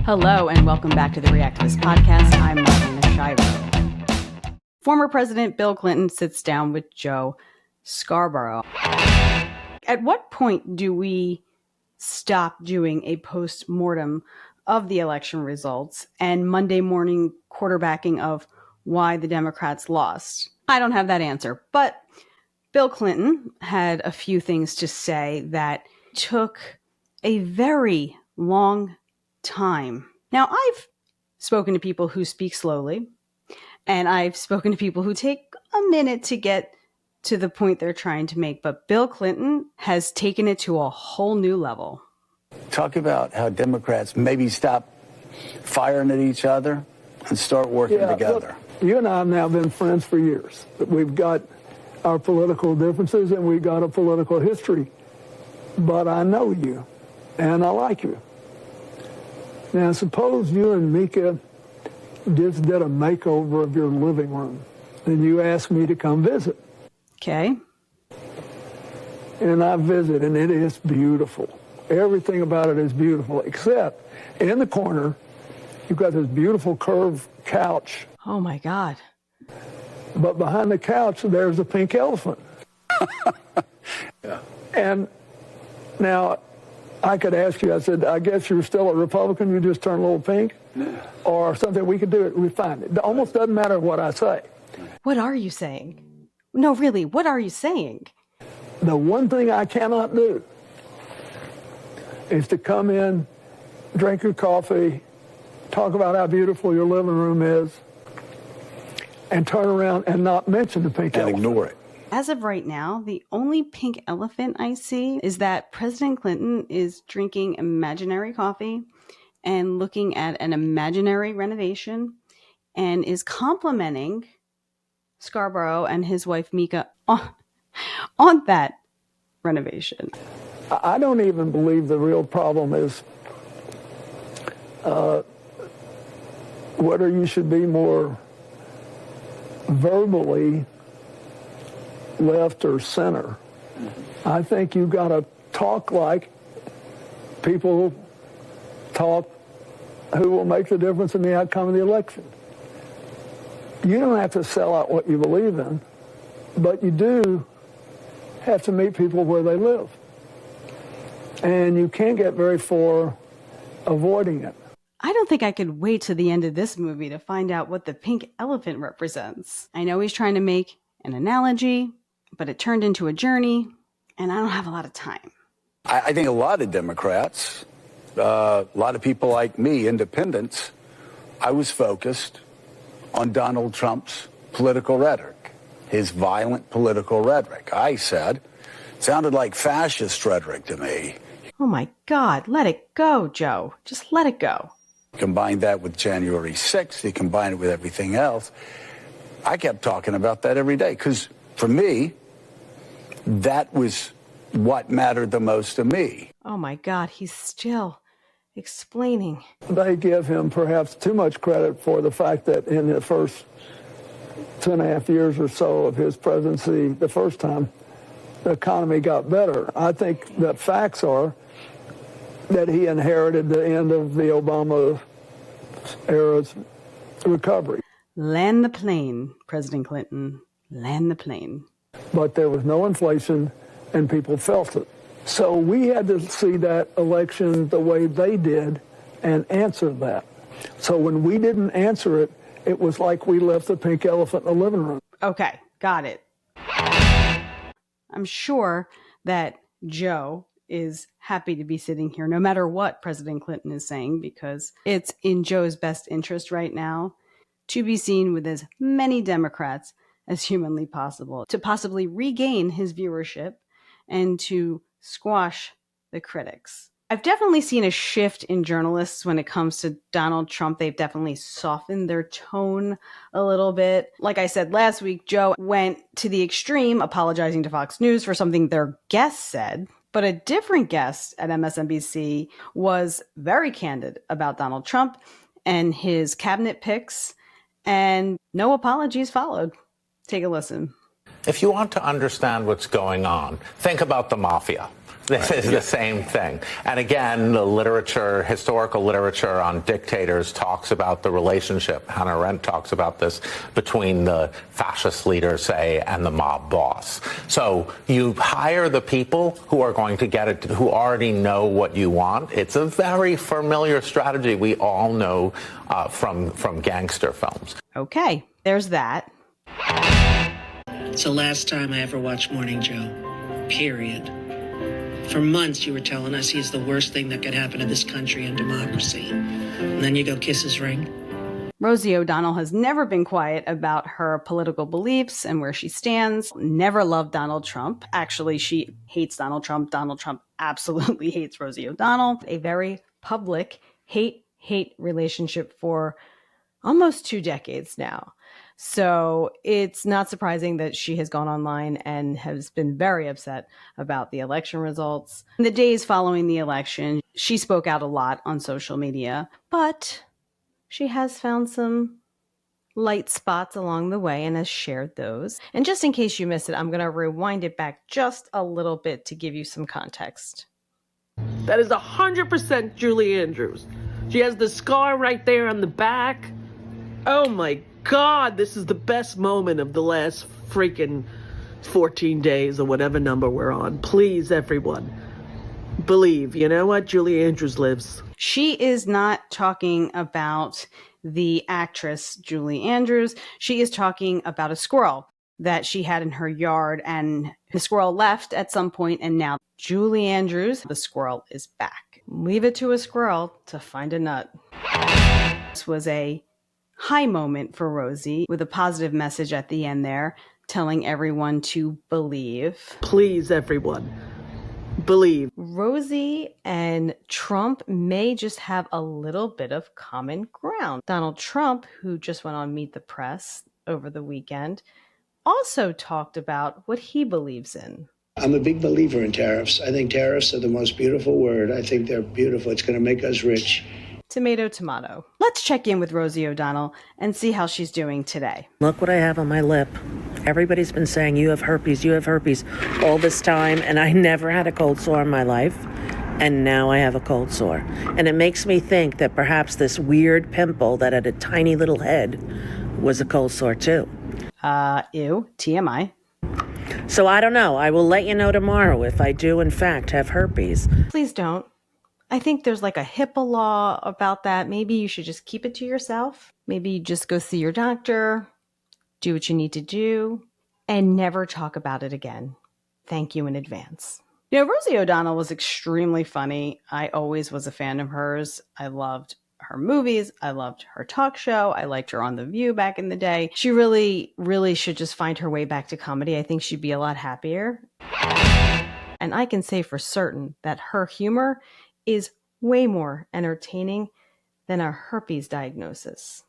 Hello and welcome back to the Reactivist podcast. I'm Marlaina Schiavo. Former President Bill Clinton sits down with Joe Scarborough. At what point do we stop doing a post-mortem of the election results and Monday morning quarterbacking of why the Democrats lost? I don't have that answer, but Bill Clinton had a few things to say that took a very long time. Now, I've spoken to people who speak slowly, and I've spoken to people who take a minute to get to the point they're trying to make, but Bill Clinton has taken it to a whole new level. Talk about how Democrats maybe stop firing at each other and start working together. Look, you and I have now been friends for years. We've got our political differences and we've got a political history, but I know you and I like you. Now, suppose you and Mika just did a makeover of your living room and you asked me to come visit. Okay. And I visit, and it is beautiful. Everything about it is beautiful, except in the corner, you've got this beautiful curved couch. Oh, my God. But behind the couch, there's a pink elephant. Yeah. And now, I could ask you, I said, I guess you're still a Republican, you just turn a little pink? Yeah. Or something, we could do it, refine it. It almost doesn't matter what I say. What are you saying? No, really, what are you saying? The one thing I cannot do is to come in, drink your coffee, talk about how beautiful your living room is, and turn around and not mention the pink elephant. And ignore it. As of right now, the only pink elephant I see is that President Clinton is drinking imaginary coffee and looking at an imaginary renovation and is complimenting Scarborough and his wife Mika on that renovation. I don't even believe the real problem is whether you should be more verbally left or center. I think you've got to talk like people talk who will make the difference in the outcome of the election. You don't have to sell out what you believe in, but you do have to meet people where they live. And you can't get very far avoiding it. I don't think I could wait to the end of this movie to find out what the pink elephant represents. I know he's trying to make an analogy, but it turned into a journey, and I don't have a lot of time. I think a lot of Democrats, a lot of people like me, independents, I was focused on Donald Trump's political rhetoric, his violent political rhetoric. I said, it sounded like fascist rhetoric to me. Oh my God, let it go, Joe. Just let it go. Combine that with January 6th, you combine it with everything else. I kept talking about that every day because for me, that was what mattered the most to me. Oh my God, he's still explaining. They give him perhaps too much credit for the fact that in the first 2.5 years or so of his presidency, the first time, the economy got better. I think the facts are that he inherited the end of the Obama era's recovery. Land the plane, President Clinton. Land the plane. But there was no inflation, and people felt it. So we had to see that election the way they did and answer that. So when we didn't answer it, it was like we left the pink elephant in the living room. Okay, got it. I'm sure that Joe is happy to be sitting here no matter what President Clinton is saying, because it's in Joe's best interest right now to be seen with as many Democrats as humanly possible, to possibly regain his viewership and to squash the critics. I've definitely seen a shift in journalists when it comes to Donald Trump. They've definitely softened their tone a little bit. Like I said last week, Joe went to the extreme, apologizing to Fox News for something their guest said. But a different guest at MSNBC was very candid about Donald Trump and his cabinet picks, and no apologies followed. Take a listen. If you want to understand what's going on, think about the mafia. This is the same thing. And again, the literature, historical literature on dictators talks about the relationship, Hannah Arendt talks about this, between the fascist leader, say, and the mob boss. So you hire the people who are going to get it, who already know what you want. It's a very familiar strategy we all know from gangster films. Okay, there's that. It's the last time I ever watched Morning Joe, period. For months you were telling us he's the worst thing that could happen to this country and democracy. And then you go kiss his ring. Rosie O'Donnell has never been quiet about her political beliefs and where she stands. Never loved Donald Trump. Actually, she hates Donald Trump. Donald Trump absolutely hates Rosie O'Donnell. A very public hate relationship for almost 2 decades now. So it's not surprising that she has gone online and has been very upset about the election results. In the days following the election, she spoke out a lot on social media, but she has found some light spots along the way and has shared those. And just in case you missed it, I'm going to rewind it back just a little bit to give you some context. That is 100% Julie Andrews. She has the scar right there on the back. Oh my God, this is the best moment of the last freaking 14 days or whatever number we're on. Please, everyone, believe. You know what? Julie Andrews lives. She is not talking about the actress Julie Andrews. She is talking about a squirrel that she had in her yard, and the squirrel left at some point, and now Julie Andrews, the squirrel, is back. Leave it to a squirrel to find a nut. This was a high moment for Rosie, with a positive message at the end there, telling everyone to believe. Please, everyone, believe. Rosie and Trump may just have a little bit of common ground. Donald Trump, who just went on Meet the Press over the weekend, also talked about what he believes in. I'm a big believer in tariffs. I think tariffs are the most beautiful word. I think they're beautiful. It's going to make us rich. Tomato, tomato. Let's check in with Rosie O'Donnell and see how she's doing today. Look what I have on my lip. Everybody's been saying you have herpes all this time, and I never had a cold sore in my life. And now I have a cold sore. And it makes me think that perhaps this weird pimple that had a tiny little head was a cold sore too. Ew, TMI. So I don't know. I will let you know tomorrow if I do in fact have herpes. Please don't. I think there's like a HIPAA law about that. Maybe you should just keep it to yourself. Maybe you just go see your doctor, do what you need to do, and never talk about it again. Thank you in advance. You know, Rosie O'Donnell was extremely funny. I always was a fan of hers. I loved her movies. I loved her talk show. I liked her on The View back in the day. She really, really should just find her way back to comedy. I think she'd be a lot happier. And I can say for certain that her humor is way more entertaining than a herpes diagnosis.